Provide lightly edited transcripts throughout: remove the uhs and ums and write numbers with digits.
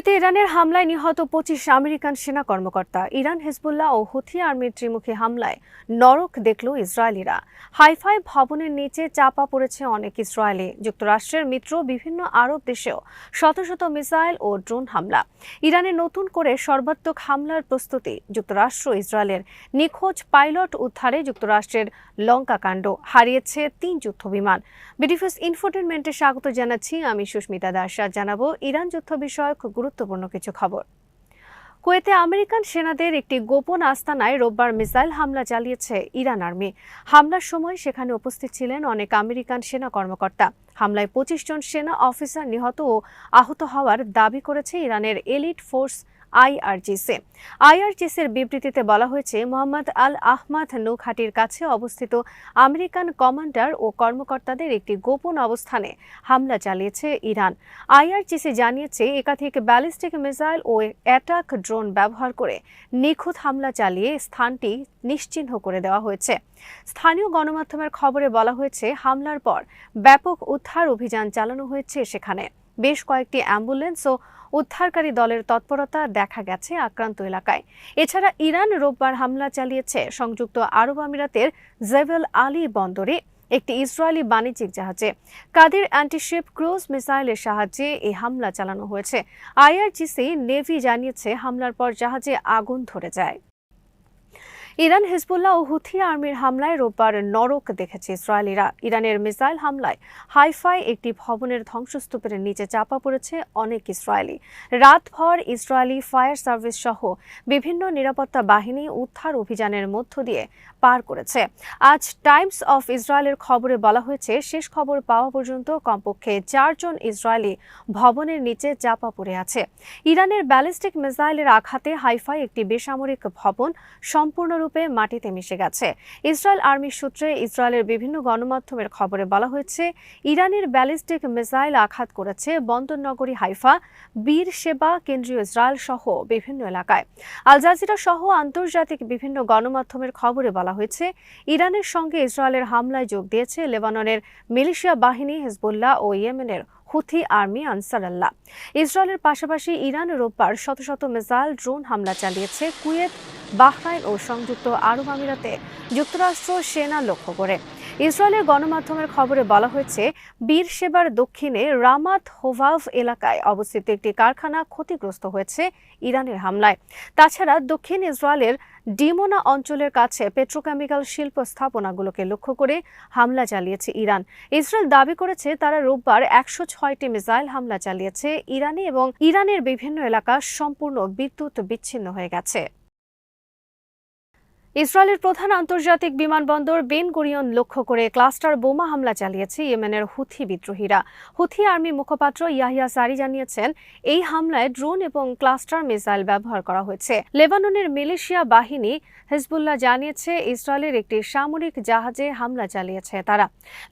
কুয়েতে ইরানের হামলায় নিহত ২৫ আমেরিকান সেনা কর্মকর্তা। ইরান, হিজবুল্লাহ ও হুথি আর্মির ত্রিমুখী হামলায় নরক দেখল ইসরায়েলিরা। হাইফাই ভবনের নিচে চাপা পড়েছে অনেক ইসরায়েলি। যুক্তরাষ্ট্রের মিত্র বিভিন্ন আরব দেশেও শত শত মিসাইল ও ড্রোন হামলা। ইরানে নতুন করে সর্বাত্মক হামলার প্রস্তুতি। যুক্তরাষ্ট্র ইসরায়েলের নিখোঁজ পাইলট উদ্ধারে যুক্তরাষ্ট্রের লঙ্কাকাণ্ড। হারিয়েছে ৩ যুদ্ধবিমান। বিডিফিস ইনফোটেনমেন্টে স্বাগত জানাচ্ছি আমি সুস্মিতা দাস। জানাবো ইরান যুদ্ধ বিষয়ক গুরুত্বপূর্ণ কিছু খবর। কুয়েতে আমেরিকান সেনাদের একটি গোপন আস্তানায় রোববার মিসাইল হামলা চালিয়েছে ইরান আর্মি। হামলার সময় সেখানে উপস্থিত ছিলেন অনেক আমেরিকান সেনা কর্মকর্তা। হামলায় ২৫ জন সেনা অফিসার নিহত ও আহত হওয়ার দাবি করেছে ইরানের এলিট ফোর্স আইআরজিসির বিবৃতিতে বলা হয়েছে, মোহাম্মদ আল আহমাদ নৌ ঘাঁটির কাছে অবস্থিত আমেরিকান কমান্ডার ও কর্মকর্তাদের একটি গোপন অবস্থানে হামলা চালিয়েছে ইরান। আইআরজিসি জানিয়েছে, একাধিক ব্যালিস্টিক মিসাইল ও অ্যাটাক ড্রোন ব্যবহার করে নিখুঁত হামলা চালিয়ে স্থানটি নিশ্চিহ্ন করে দেওয়া হয়েছে। স্থানীয় গণমাধ্যমের খবরে বলা হয়েছে, হামলার পর ব্যাপক উদ্ধার অভিযান চালানো হয়েছে সেখানে। বেশ কয়েকটি অ্যাম্বুলেন্স ও উদ্ধারকারী দলের তৎপরতা দেখা গেছে আক্রান্ত এলাকায়। এছাড়া ইরান রোববার হামলা চালিয়েছে সংযুক্ত আরব আমিরাতের জেবেল আলী বন্দরে একটি ইসরায়েলি বাণিজ্যিক জাহাজে। কাদির অ্যান্টিশিপ ক্রুজ মিসাইলের সাহায্যে এই হামলা চালানো হয়েছে। আইআরজিসি নেভি জানিয়েছে, হামলার পর জাহাজে আগুন ধরে যায়। ইরান, হিজবুল্লাহ ও হুথি আর্মির হামলায় রোববার নরক দেখেছে ইসরায়েলিরা। ইরানের মিসাইল হামলায় হাইফাই একটি ভবনের ধ্বংসস্তূপের নিচে চাপা পড়েছে অনেক ইসরায়েলি। রাতভর ইসরায়েলি ফায়ার সার্ভিস সহ বিভিন্ন নিরাপত্তা বাহিনী উদ্ধার অভিযানের মধ্য দিয়ে পার করেছে। আজ টাইমস অফ ইসরায়েলের খবরে বলা হয়েছে, শেষ খবর পাওয়া পর্যন্ত কমপক্ষে ৪ জন ইসরায়েলি ভবনের নিচে চাপা পড়ে আছে। ইরানের ব্যালিস্টিক মিসাইলের আঘাতে হাইফাই একটি বেসামরিক ভবন সম্পূর্ণরূপে মাটিতে মিশে গেছে। ইসরায়েল আর্মি সূত্রে ইসরায়েলের বিভিন্ন গণমাধ্যমের খবরে বলা হয়েছে, ইরানের ব্যালিস্টিক মিসাইল আঘাত করেছে বন্দরনগরী হাইফা, বীর সেবা, কেন্দ্রীয় ইসরায়েল সহ বিভিন্ন এলাকায়। আল জাজিরা সহ আন্তর্জাতিক বিভিন্ন গণমাধ্যমের খবরে বলা হয়েছে, ইরানের সঙ্গে ইসরায়েলের হামলায় যোগ দিয়েছে লেবাননের মিলিশিয়া বাহিনী, হিজবুল্লাহ ও ইয়েমেনের হুথি আর্মি আনসার আল্লাহ। ইসরায়েলের পাশাপাশি ইরান রোববার শত শত মিসাইল ড্রোন হামলা চালিয়েছে কুয়েত, বাহরাইন ও সংযুক্ত আরব আমিরাতে যুক্তরাষ্ট্র সেনা লক্ষ্য করে। ইসরায়েলের গণমাধ্যমের খবরে বলা হয়েছে, বীর সেবার দক্ষিণে রামাত হোভাভ এলাকায় অবস্থিত একটি কারখানা ক্ষতিগ্রস্ত হয়েছে ইরানের হামলায়। তাছাড়া দক্ষিণ ইসরায়েলের ডিমোনা অঞ্চলের কাছে পেট্রোকেমিক্যাল শিল্প স্থাপনাগুলোকে লক্ষ্য করে হামলা চালিয়েছে ইরান। ইসরায়েল দাবি করেছে, তারা রোববার ১০৬টি মিসাইল হামলা চালিয়েছে ইরানে এবং ইরানের বিভিন্ন এলাকা সম্পূর্ণ বিদ্যুৎ বিচ্ছিন্ন হয়ে গেছে। ইসরায়েলের প্রধান আন্তর্জাতিক বিমানবন্দর বেন গুরিয়ন লক্ষ্য করে ক্লাস্টার বোমা হামলা চালিয়েছে ইয়েমেনের হুথি বিদ্রোহীরা। হুথি আর্মি মুখপাত্র ইয়াহিয়া সারি জানিয়েছেন, এই হামলায় ড্রোন এবং ক্লাস্টার মিসাইল ব্যবহার করা হয়েছে। লেবাননের মিলিশিয়া বাহিনী হিজবুল্লাহ জানিয়েছে, ইসরায়েলের একটি সামরিক জাহাজে হামলা চালিয়েছে তারা।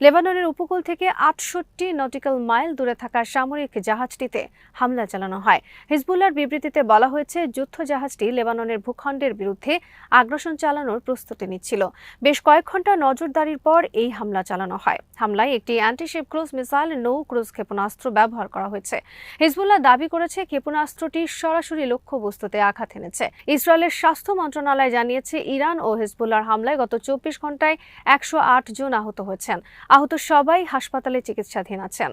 লেবাননের উপকূল থেকে ৬৮ নটিক্যাল মাইল দূরে থাকা সামরিক জাহাজটিতে হামলা চালানো হয়। হিজবুল্লাহর বিবৃতিতে বলা হয়েছে, যুদ্ধ জাহাজটি লেবাননের ভূখণ্ডের বিরুদ্ধে আগ্রাসন চালানোর প্রস্তুতি নিচ্ছিল। বেশ কয়েক ঘন্টা নজরদারির পর এই হামলা চালানো হয়। হামলায় একটি অ্যান্টিশিপ ক্রুজ মিসাইল, নৌ ক্রুজ ক্ষেপণাস্ত্র ব্যবহার করা হয়েছে। হিজবুল্লাহ দাবি করেছে, ক্ষেপণাস্ত্রটি সরাসরি লক্ষ্যবস্তুতে আঘাত এনেছে। ইসরায়েলের স্বাস্থ্য মন্ত্রণালয় জানিয়েছে, ইরান ও হিজবুল্লাহর হামলায় গত ২৪ ঘন্টায় ১০৮ জন আহত হয়েছেন। আহত সবাই হাসপাতালে চিকিৎসাধীন আছেন।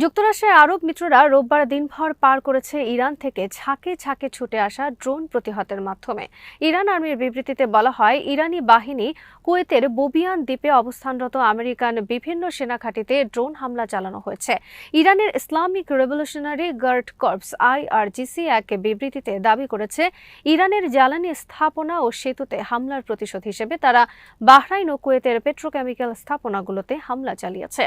যুক্তরাষ্ট্রের আরব মিত্ররা রোববার দিনভর পার করেছে ইরান থেকে ঝাঁকে ঝাঁকে ছুটে আসা ড্রোন প্রতিহতের মাধ্যমে। ইরান আর্মির বিবৃতিতে বলা হয়, ইরানি বাহিনী কুয়েতের বোবিয়ান দ্বীপে অবস্থানরত আমেরিকান বিভিন্ন সেনা ঘাঁটিতে ড্রোন হামলা চালানো হয়েছে। ইরানের Islamic revolutionary guard corps IRGC এক বিবৃতিতে দাবি করেছে, ইরানের জ্বালানি স্থাপনা ও সেতুতে হামলার প্রতিশোধ হিসেবে তারা বাহরাইন ও কুয়েতের পেট্রোকেমিক্যাল স্থাপনাগুলোতে হামলা চালিয়েছে।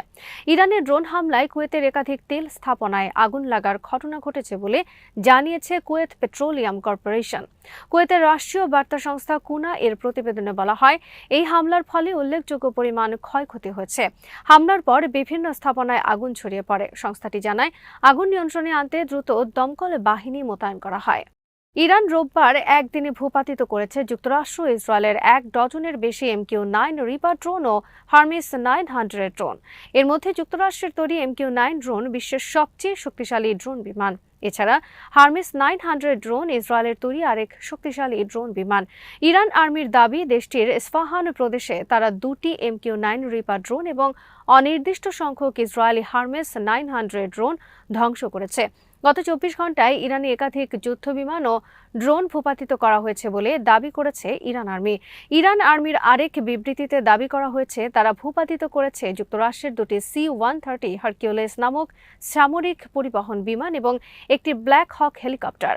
ইরানের ড্রোন হামলায় কুয়েতের একাধিক তেল স্থাপনায় আগুন লাগার ঘটনা ঘটেছে বলে জানিয়েছে কুয়েত পেট্রোলিয়াম কর্পোরেশন। কুয়েতের রাষ্ট্রীয় বার্তা সংস্থা কুনা এর প্রতিবেদনে বলা হয়, এই হামলার ফলে উল্লেখযোগ্য পরিমাণ ক্ষয়ক্ষতি হয়েছে। হামলার পর বিভিন্ন স্থাপনায় আগুন ছড়িয়ে পড়ে। সংস্থাটি জানায়, আগুন নিয়ন্ত্রণে আনতে দ্রুত দমকল বাহিনী মোতায়েন করা হয়। ইরান রোববার একদিনে ভূপাতিত করেছে যুক্তরাষ্ট্র ইসরায়েলের ১ ডজনের বেশি MQ-9 রিপার ড্রোন ও হার্মিস 900 ড্রোন। এর মধ্যে যুক্তরাষ্ট্রের তৈরি MQ-9 ড্রোন বিশ্বের সবচেয়ে শক্তিশালী ড্রোন বিমান। এছাড়া হার্মেস 900 ড্রোন ইসরায়েলের তৈরি আরেক শক্তিশালী ড্রোন বিমান। ইরান আর্মির দাবি, দেশটির ইস্পাহান প্রদেশে তারা 2টি MQ-9 রিপার ড্রোন এবং অনির্দিষ্ট সংখ্যক ইসরায়েলি হার্মেস 900 ড্রোন ধ্বংস করেছে। গত 24 ঘন্টায় ইরানে একাধিক যুদ্ধবিমান ও ড্রোন ভূপাতিত করা হয়েছে বলে দাবি করেছে ইরান আর্মি। ইরান আর্মির আরেক বিবৃতিতে দাবি করা হয়েছে, তারা ভূপাতিত করেছে যুক্তরাষ্ট্রের দুটি C-130 হারকিউলিস নামক সামরিক পরিবহন বিমান এবং একটি ব্ল্যাক হক হেলিকপ্টার।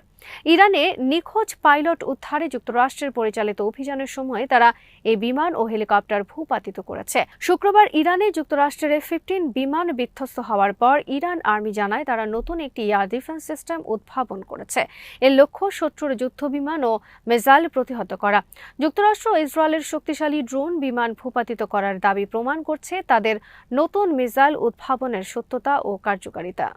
ইরানে নিখোঁজ পাইলট উদ্ধারে যুক্তরাষ্ট্রের পরিচালিত অভিযানের সময় তারা এই বিমান ও হেলিকপ্টার ভূপাতিত করেছে। শুক্রবার ইরানে যুক্তরাষ্ট্রের F-15 বিমান বিধ্বস্ত হওয়ার পর ইরান আর্মি জানায় তারা নতুন একটি এয়ার ডিফেন্স সিস্টেম উদ্ভাবন করেছে। এর লক্ষ্য শত্রুর যুদ্ধবিমান ও মিসাইল প্রতিহত করা। যুক্তরাষ্ট্র ও ইসরায়েলের শক্তিশালী ড্রোন বিমান ভূপাতিত করার দাবি প্রমাণ করছে তাদের নতুন মিসাইল উদ্ভাবনের সত্যতা ও কার্যকারিতা।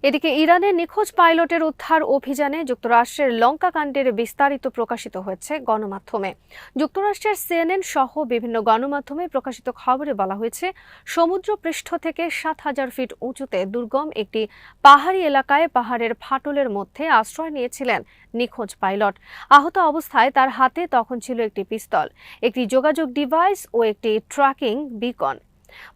এদিকে ইরানের নিখোঁজ পাইলটের উদ্ধার অভিযানে যুক্তরাষ্ট্রের লঙ্কাকাণ্ডের বিস্তারিত প্রকাশিত হয়েছে গণমাধ্যমে। যুক্তরাষ্ট্রের CNN সহ বিভিন্ন গণমাধ্যমে প্রকাশিত খবরে বলা হয়েছে, সমুদ্রপৃষ্ঠ থেকে 7000 ফিট উঁচুতে দুর্গম একটি পাহাড়ি এলাকায় পাহাড়ের ফাটলের মধ্যে আশ্রয় নিয়েছিলেন নিখোঁজ পাইলট। আহত অবস্থায় তার হাতে তখন ছিল একটি পিস্তল, একটি যোগাযোগ ডিভাইস ও একটি ট্র্যাকিং বিকন।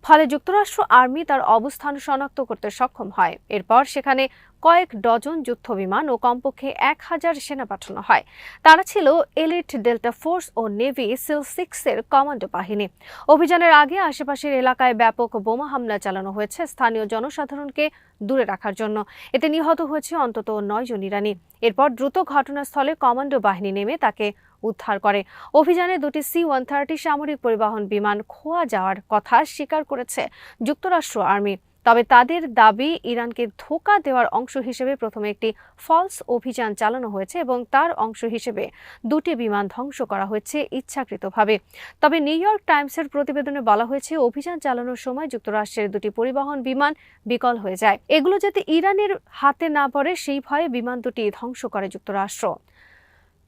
ফলে যুক্তরাষ্ট্র আর্মি তার অবস্থান শনাক্ত করতে সক্ষম হয়। এরপর সেখানে কয়েক ডজন যুদ্ধবিমান ও কমপক্ষে 1000 সেনা পাঠানো হয়। তারা ছিল এলিট ডেল্টা ফোর্স ও নেভি সিল 6-এর কমান্ডো বাহিনী। অভিযানের আগে আশেপাশের এলাকায় ব্যাপক বোমা হামলা চালানো হয়েছে স্থানীয় জনসাধারণকে দূরে রাখার জন্য। এতে নিহত হয়েছে অন্তত 9 জন ইরানি। এরপর দ্রুত ঘটনাস্থলে কমান্ডো বাহিনী নেমে তাকে উদ্ধার করে। অভিযানে দুটি C-130 সামরিক পরিবহন বিমান খোয়া যাওয়ার কথা স্বীকার করেছে যুক্তরাষ্ট্র আর্মি। তবে তাদের দাবি, ইরানকে ধোঁকা দেওয়ার অংশ হিসেবে প্রথমে একটি ফলস অভিযান চালানো হয়েছে এবং তার অংশ হিসেবে দুটি বিমান ধ্বংস করা হয়েছে ইচ্ছাকৃতভাবে। তবে নিউ ইয়র্ক টাইমসের প্রতিবেদনে বলা হয়েছে, অভিযান চালানোর সময় যুক্তরাষ্ট্রের দুটি পরিবহন বিমান বিকল হয়ে যায়। এগুলো যাতে ইরানের হাতে না পড়ে সেই ভয়ে বিমান দুটি ধ্বংস করে যুক্তরাষ্ট্র।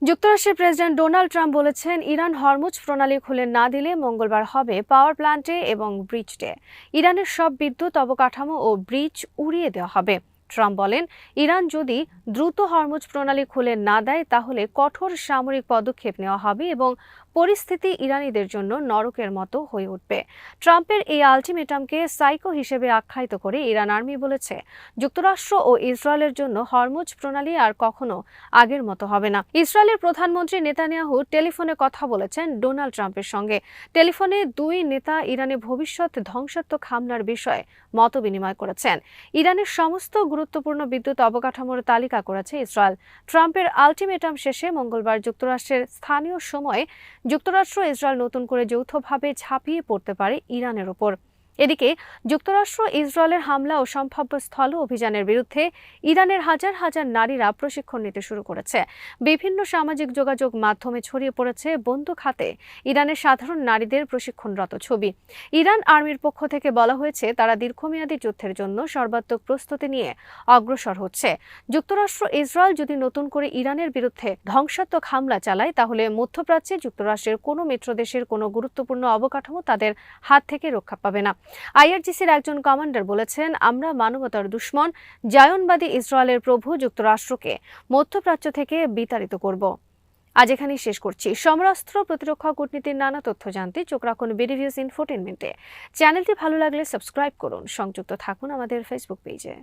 যুক্তরাষ্ট্রের প্রেসিডেন্ট ডোনাল্ড ট্রাম্প বলেছেন, ইরান হরমুজ প্রণালী খুলে না দিলে মঙ্গলবার হবে পাওয়ার প্ল্যান্টে এবং ব্রিজ ডে। ইরানের সব বিদ্যুৎ অবকাঠামো ও ব্রিজ উড়িয়ে দেওয়া হবে। ট্রাম্প বলেন, ইরান যদি দ্রুত হরমুজ প্রণালী খুলে না দেয় তাহলে কঠোর সামরিক পদক্ষেপ নেওয়া হবে এবং পরিস্থিতি ইরানিদের জন্য নরকের মতো হয়ে উঠবে। ট্রাম্পের এই আলটিমেটামকে সাইকো হিসেবে আখ্যায়িত করে ইরান আর্মি বলেছে, যুক্তরাষ্ট্র ও ইসরায়েলের জন্য হরমুজ প্রণালী আর কখনো আগের মতো হবে না। ইসরায়েলের প্রধানমন্ত্রী নেতানিয়াহু টেলিফোনে কথা বলেছেন ডোনাল্ড ট্রাম্পের সঙ্গে। টেলিফোনে দুই নেতা ইরানে ভবিষ্যৎ ধ্বংসাত্মক হামলার বিষয়ে মত বিনিময় করেছেন। ইরানের সমস্ত গুরুত্বপূর্ণ বিদ্যুৎ অবকাঠামোর তালিকা করেছে ইসরায়েল। ট্রাম্পের আলটিমেটাম শেষে মঙ্গলবার যুক্তরাষ্ট্রের স্থানীয় সময়ে যুক্তরাষ্ট্র ইসরায়েল নতুন করে যৌথভাবে ঝাঁপিয়ে পড়তে পারে ইরানের ওপর। এদিকে যুক্তরাষ্ট্র ইসরায়েলের হামলা ও সম্ভাব্য স্থল অভিযানের বিরুদ্ধে ইরানের হাজার হাজার নারীরা প্রশিক্ষণ নিতে শুরু করেছে। বিভিন্ন সামাজিক যোগাযোগ মাধ্যমে ছড়িয়ে পড়েছে বন্দুক হাতে ইরানের সাধারণ নারীদের প্রশিক্ষণরত ছবি। ইরান আর্মির পক্ষ থেকে বলা হয়েছে, তারা দীর্ঘমেয়াদী যুদ্ধের জন্য সর্বাত্মক প্রস্তুতি নিয়ে অগ্রসর হচ্ছে। যুক্তরাষ্ট্র ইসরায়েল যদি নতুন করে ইরানের বিরুদ্ধে ধ্বংসাত্মক হামলা চালায় তাহলে মধ্যপ্রাচ্যে যুক্তরাষ্ট্রের কোনো মিত্রদেশের কোনো গুরুত্বপূর্ণ অবকাঠামো তাদের হাত থেকে রক্ষা পাবে না। IRGCর একজন কমান্ডার বলেছেন, আমরা মানবতার দুশমন জায়নবাদী ইসরায়েলের প্রভু যুক্তরাষ্ট্রকে মধ্যপ্রাচ্য থেকে বিতাড়িত করব। আজ এখানেই শেষ করছি। সমরাস্ত্র প্রতিরক্ষা কূটনীতির নানা তথ্য জানতে চোখ রাখুন বিডিভিউজ ইনফোটেইনমেন্টে। চ্যানেলটি ভালো লাগলে সাবস্ক্রাইব করুন। সংযুক্ত থাকুন আমাদের ফেসবুক পেজে।